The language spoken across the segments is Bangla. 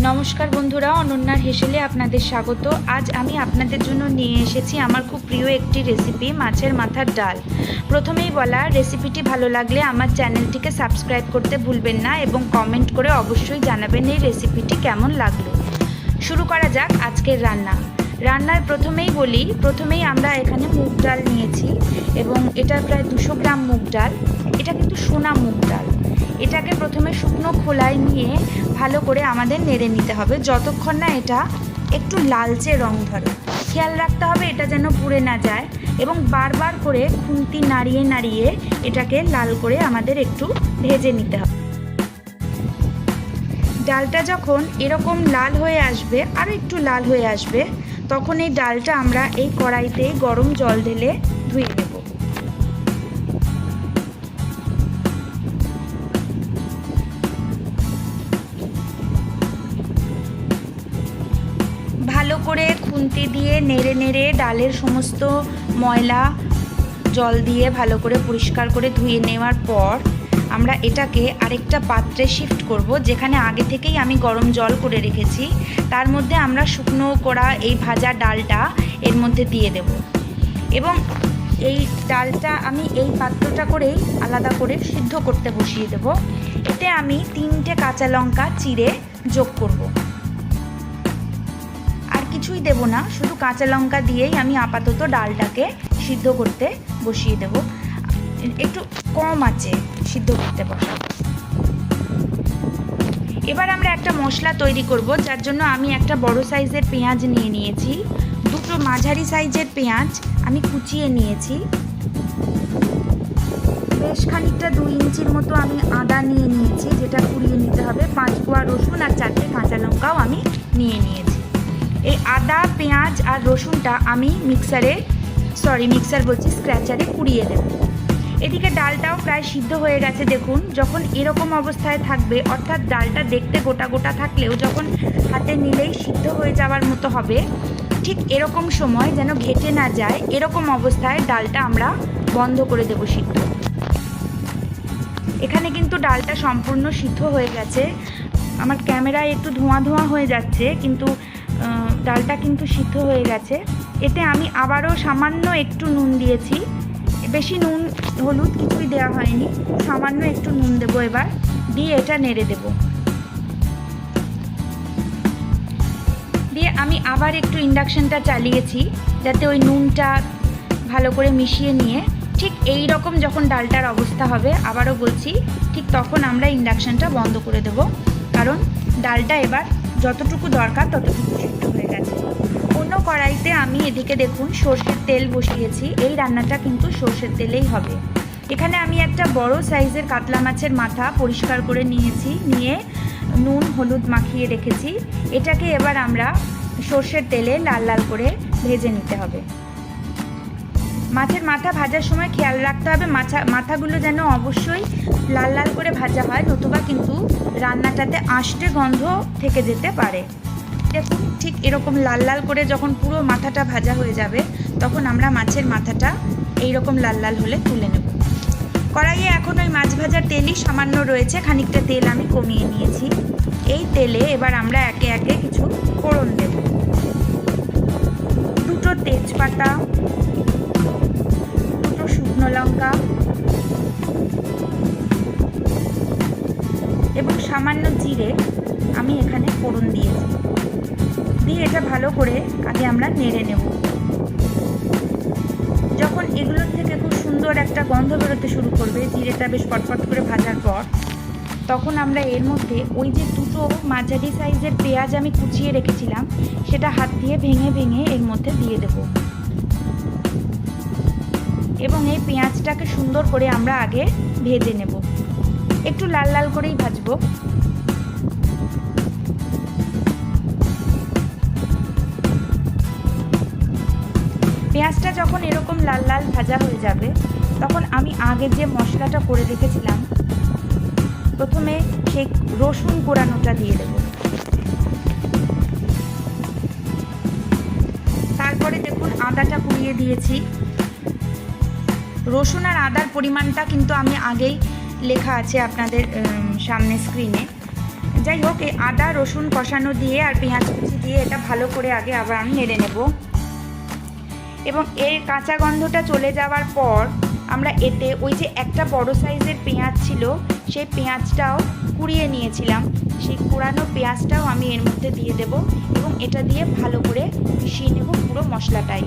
নমস্কার বন্ধুরা, অনন্যার হেসেলে আপনাদের স্বাগত। আজ আমি আপনাদের জন্য নিয়ে এসেছি আমার খুব প্রিয় একটি রেসিপি, মাছের মাথার ডাল। প্রথমেই বলা, রেসিপিটি ভালো লাগলে আমার চ্যানেলটিকে সাবস্ক্রাইব করতে ভুলবেন না এবং কমেন্ট করে অবশ্যই জানাবেন এই রেসিপিটি কেমন লাগলো। শুরু করা যাক আজকের রান্নার প্রথমেই আমরা এখানে মুগ ডাল নিয়েছি এবং এটা প্রায় 200 গ্রাম মুগ ডাল। এটা কিন্তু সোনা মুগ ডাল। এটাকে প্রথমে শুকনো খোলায় নিয়ে ভালো করে আমাদের নেড়ে নিতে হবে যতক্ষণ না এটা একটু লালচে রং ধরে। খেয়াল রাখতে হবে এটা যেন পুড়ে না যায় এবং বারবার করে খুন্তি নাড়িয়ে নাড়িয়ে এটাকে লাল করে আমাদের একটু ভেজে নিতে হবে। ডালটা যখন এরকম লাল হয়ে আসবে, আরও একটু লাল হয়ে আসবে, তখন এই ডালটা আমরা এই কড়াইতে গরম জল ঢেলে ধুয়ে নেব। ভালো করে খুন্তি দিয়ে নেড়ে নেড়ে ডালের সমস্ত ময়লা জল দিয়ে ভালো করে পরিষ্কার করে ধুয়ে নেওয়ার পর আমরা এটাকে আরেকটা পাত্রে শিফট করব, যেখানে আগে থেকেই আমি গরম জল করে রেখেছি। তার মধ্যে আমরা শুকনো করা এই ভাজা ডালটা এর মধ্যে দিয়ে দেব এবং এই ডালটা আমি এই পাত্রটা করেই আলাদা করে সিদ্ধ করতে বসিয়ে দেব। এতে আমি 3টে কাঁচা লঙ্কা চিড়ে যোগ করব। আর কিছুই দেব না, শুধু কাঁচা লঙ্কা দিয়েই আমি আপাতত ডালটাকে সিদ্ধ করতে বসিয়ে দেব। একটু কম আঁচে সিদ্ধ করতে বসাবো। এবার আমরা একটা মশলা তৈরি করব, যার জন্য আমি একটা বড় সাইজের পেঁয়াজ নিয়ে নিয়েছি। 2টো মাঝারি সাইজের পেঁয়াজ আমি কুচিয়ে নিয়েছি। বেশ খানিকটা 2 ইঞ্চির মতো আমি আদা নিয়ে নিয়েছি, যেটা কুড়িয়ে নিতে হবে। 5 কোয়া রসুন আর 4টে কাঁচা লঙ্কাও আমি নিয়ে নিয়েছি। এই আদা, পেঁয়াজ আর রসুনটা আমি স্ক্র্যাচারে কুড়িয়ে দেব। এদিকে ডালটাও প্রায় সিদ্ধ হয়ে গেছে। দেখুন, যখন এরকম অবস্থায় থাকবে, অর্থাৎ ডালটা দেখতে গোটা গোটা থাকলেও যখন হাতে নিলেই সিদ্ধ হয়ে যাওয়ার মতো হবে, ঠিক এরকম সময় যেন ঘেটে না যায়, এরকম অবস্থায় ডালটা আমরা বন্ধ করে দেব সিদ্ধ। এখানে কিন্তু ডালটা সম্পূর্ণ সিদ্ধ হয়ে গেছে। আমার ক্যামেরায় একটু ধোঁয়া ধোঁয়া হয়ে যাচ্ছে, কিন্তু ডালটা কিন্তু সিদ্ধ হয়ে গেছে। এতে আমি আবারও সামান্য একটু নুন দিয়েছি। বেশি নুন হলুদ কিছুই দেওয়া হয়নি, সামান্য একটু নুন দেবো। এবার দিয়ে এটা নেড়ে দেব। দিয়ে আমি আবার একটু ইন্ডাকশনটা চালিয়েছি, যাতে ওই নুনটা ভালো করে মিশিয়ে নিয়ে ঠিক এই রকম যখন ডালটার অবস্থা হবে, আবারও বলছি, ঠিক তখন আমরা ইন্ডাকশনটা বন্ধ করে দেব, কারণ ডালটা এবার যতটুকু দরকার ততটুকু সিদ্ধ হয়ে গেছে। অন্য কড়াইতে আমি এদিকে দেখুন সর্ষের তেল বসিয়েছি। এই রান্নাটা কিন্তু সর্ষের তেলেই হবে। এখানে আমি একটা বড় সাইজের কাতলা মাছের মাথা পরিষ্কার করে নিয়েছি, নিয়ে নুন হলুদ মাখিয়ে রেখেছি। এটাকে এবার আমরা সর্ষের তেলে লাল লাল করে ভেজে নিতে হবে। মাছের মাথা ভাজার সময় খেয়াল রাখতে হবে মাথাগুলো যেন অবশ্যই লাল লাল করে ভাজা হয়, নতুবা কিন্তু রান্নাটাতে আষ্টে গন্ধ থেকে যেতে পারে। দেখুন, ঠিক এরকম লাল লাল করে যখন পুরো মাথাটা ভাজা হয়ে যাবে, তখন আমরা মাছের মাথাটা এইরকম লাল লাল হলে তুলে নেব। কড়াইয়ে এখন ওই মাছ ভাজার তেলই সামান্য রয়েছে, খানিকটা তেল আমি কমিয়ে নিয়েছি। এই তেলে এবার আমরা একে একে কিছু ফোড়ন দেব। 2টো তেজপাতা, 2টো শুকনো লঙ্কা এবং সামান্য জিরে আমি এখানে ফোড়ন দিয়েছি। দিয়ে এটা ভালো করে আগে আমরা নেড়ে নেব। যখন এগুলোর থেকে খুব সুন্দর একটা গন্ধ বেরোতে শুরু করবে, জিরেটা বেশ পটপট করে ভাজার পর, তখন আমরা এর মধ্যে ওই যে 2টো মাঝারি সাইজের পেঁয়াজ আমি কুচিয়ে রেখেছিলাম, সেটা হাত দিয়ে ভেঙে ভেঙে এর মধ্যে দিয়ে দেব এবং এই পেঁয়াজটাকে সুন্দর করে আমরা আগে ভেজে নেব। একটু লাল লাল করেই ভাজবো। পেঁয়াজটা যখন এরকম লাল লাল ভাজা হয়ে যাবে, তখন আমি আগে যে মশলাটা করে রেখেছিলাম, প্রথমে সেই রসুন কোড়ানোটা দিয়ে দেব। তারপরে দেখুন আদাটা কুড়িয়ে দিয়েছি। রসুন আর আদার পরিমাণটা কিন্তু আমি আগেই লেখা আছে আপনাদের সামনে স্ক্রিনে। যাই হোক, এই আদা রসুন কষানো দিয়ে আর পেঁয়াজ কুচি দিয়ে এটা ভালো করে আগে আবার আমি নেড়ে নেব। এবং এর কাঁচা গন্ধটা চলে যাওয়ার পর আমরা এতে ওই যে একটা বড় সাইজের পেঁয়াজ ছিল, সেই পেঁয়াজটাও কুড়িয়ে নিয়েছিলাম, সেই কুড়ানো পেঁয়াজটাও আমি এর মধ্যে দিয়ে দেব এবং এটা দিয়ে ভালো করে মিশিয়ে নেব পুরো মশলাটাই।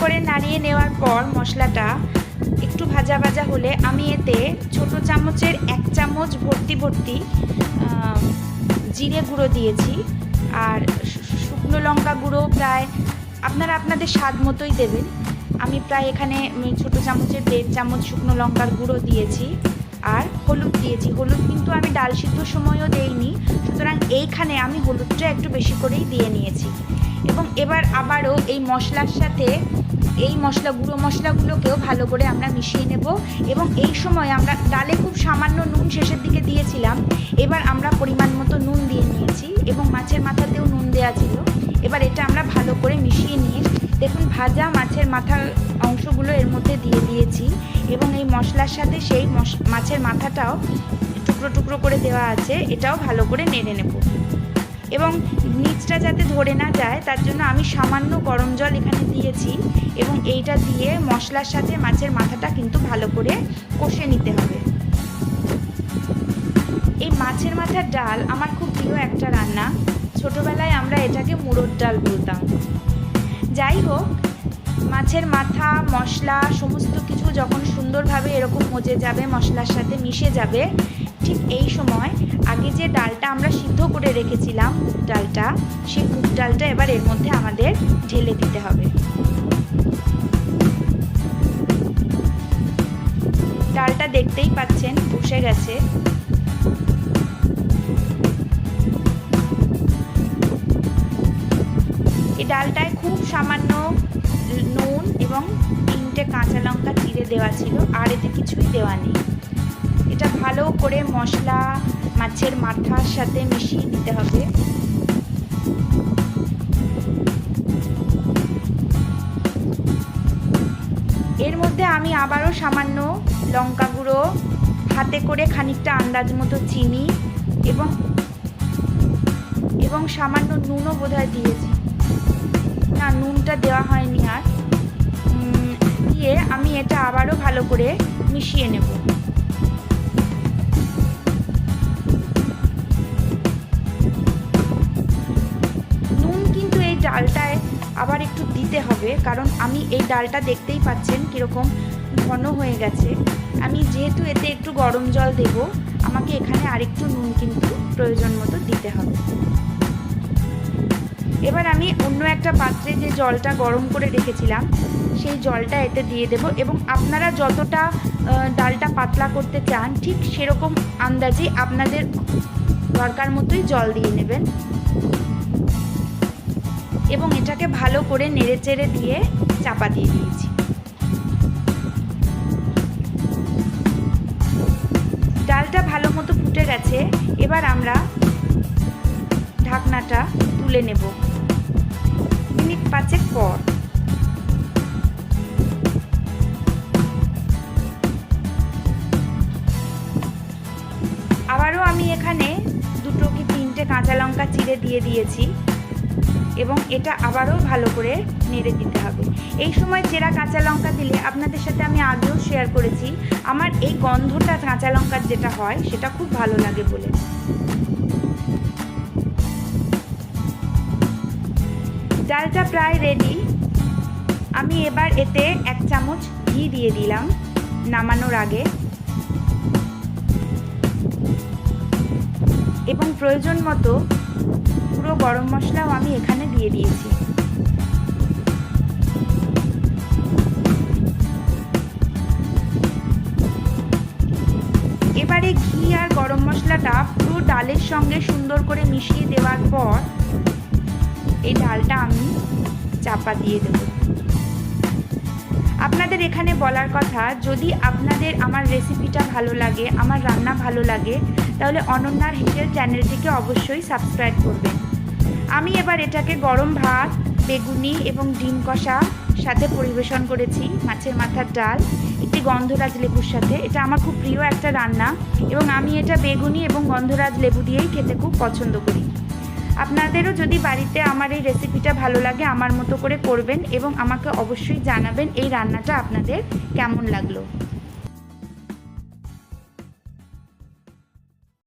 করে নাড়িয়ে নেওয়ার পর মশলাটা একটু ভাজা ভাজা হলে আমি এতে ছোট চামচের 1 চামচ ভর্তি ভর্তি জিরে গুঁড়ো দিয়েছি। আর শুকনো লঙ্কা গুঁড়ো প্রায় আপনারা আপনাদের স্বাদ মতোই দেবেন। আমি প্রায় এখানে ছোট চামচের 1.5 চামচ শুকনো লঙ্কার গুঁড়ো দিয়েছি। আর হলুদ দিয়েছি। হলুদ কিন্তু আমি ডাল সিদ্ধর সময়ও দেইনি, সুতরাং এইখানে আমি হলুদটা একটু বেশি করেই দিয়ে নিয়েছি। এবং এবার আবারও এই মশলার সাথে এই গুঁড়ো মশলাগুলোকেও ভালো করে আমরা মিশিয়ে নেব। এবং এই সময় আমরা ডালে খুব সামান্য নুন শেষের দিকে দিয়েছিলাম, এবার আমরা পরিমাণ মতো নুন দিয়ে নিয়েছি এবং মাছের মাথাতেও নুন দেওয়া ছিল। এবার এটা আমরা ভালো করে মিশিয়ে নিয়ে দেখুন ভাজা মাছের মাথার অংশগুলো এর মধ্যে দিয়ে দিয়েছি এবং এই মশলার সাথে সেই মাছের মাথাটাও টুকরো টুকরো করে দেওয়া আছে, এটাও ভালো করে নেড়ে নেব। এবং নিচটা যাতে ধরে না যায় তার জন্য আমি সামান্য গরম জল এখানে দিয়েছি এবং এইটা দিয়ে মশলার সাথে মাছের মাথাটা কিন্তু ভালো করে কষে নিতে হবে। এই মাছের মাথার ডাল আমার খুব প্রিয় একটা রান্না। ছোটোবেলায় আমরা এটাকে মুড়োর ডাল বলতাম। যাই হোক, মাছের মাথা মশলা সমস্ত কিছু যখন সুন্দরভাবে এরকম মজে যাবে, মশলার সাথে মিশে যাবে, ঠিক এই সময় আগে যে ডালটা আমরা সিদ্ধ করে রেখেছিলাম মুগ ডালটা, সেই মুগ ডালটা এবার এর মধ্যে আমাদের ঢেলে দিতে হবে। ডালটা দেখতেই পাচ্ছেন বসে গেছে। এই ডালটায় খুব সামান্য নুন এবং 3টে কাঁচা লঙ্কা চিড়ে দেওয়া ছিল, আর এতে কিছুই দেওয়া নেই। এটা ভালো করে মশলা মাছের মাথার সাথে মিশিয়ে দিতে হবে। এর মধ্যে আমি আবারও সামান্য লঙ্কা গুঁড়ো, হাতে করে খানিকটা আন্দাজ মতো চিনি এবং সামান্য নুনও বোধহয় দিয়েছি, না নুনটা দেওয়া হয়নি, আর দিয়ে আমি এটা আবারও ভালো করে মিশিয়ে নেব। নুন কিন্তু এই ডালটায় আবার একটু দিতে হবে, কারণ আমি এই ডালটা দেখতেই পাচ্ছেন কীরকম ঘন হয়ে গেছে। আমি যেহেতু এতে একটু গরম জল দেব, আমাকে এখানে আরেকটু নুন কিন্তু প্রয়োজন মতো দিতে হবে। এবার আমি অন্য একটা পাত্রে যে জলটা গরম করে রেখেছিলাম সেই জলটা এতে দিয়ে দেব এবং আপনারা যতটা ডালটা পাতলা করতে চান ঠিক সেরকম আন্দাজে আপনাদের দরকার মতোই জল দিয়ে নেবেন এবং এটাকে ভালো করে নেড়েচেড়ে দিয়ে চাপা দিয়ে দিয়েছি। ডালটা ভালো মতো ফুটে গেছে, এবার আমরা ঢাকনাটা তুলে নেব। মিনিট 5 পর আবারও আমি এখানে 2 কি 3টে কাঁচা লঙ্কা চিড়ে দিয়ে দিয়েছি এবং এটা আবারও ভালো করে নেড়ে দিতে হবে। এই সময় চেরা কাঁচা লঙ্কা দিলে আপনাদের সাথে আমি আগেও শেয়ার করেছি, আমার এই গন্ধটা কাঁচা লঙ্কার যেটা হয় সেটা খুব ভালো লাগে বলে। ডালটা প্রায় রেডি। আমি এবার এতে 1 চামচ ঘি দিয়ে দিলাম নামানোর আগে এবং প্রয়োজন মতো পুরো গরম মশলাও আমি এখানে দিয়ে দিয়েছি। এবারে ঘি আর গরম মশলাটা পুরো ডালের সঙ্গে সুন্দর করে মিশিয়ে দেওয়ার পর এই ডালটা আমি চাপা দিয়ে দেব। আপনাদের এখানে বলার কথা, যদি আপনাদের আমার রেসিপিটা ভালো লাগে, আমার রান্না ভালো লাগে, তাহলে অনন্যার হেসেল চ্যানেলটিকে অবশ্যই সাবস্ক্রাইব করবেন। আমি এবার এটাকে গরম ভাত, বেগুনি এবং ডিম কষা সাথে পরিবেশন করেছি, মাছের মাথার ডাল, একটি গন্ধরাজ লেবুর সাথে। এটা আমার খুব প্রিয় একটা রান্না এবং আমি এটা বেগুনি এবং গন্ধরাজ লেবু দিয়েই খেতে খুব পছন্দ করি। আপনাদেরও যদি বাড়িতে আমার এই রেসিপিটা ভালো লাগে আমার মতো করে করবেন এবং আমাকে অবশ্যই জানাবেন এই রান্নাটা আপনাদের কেমন লাগলো।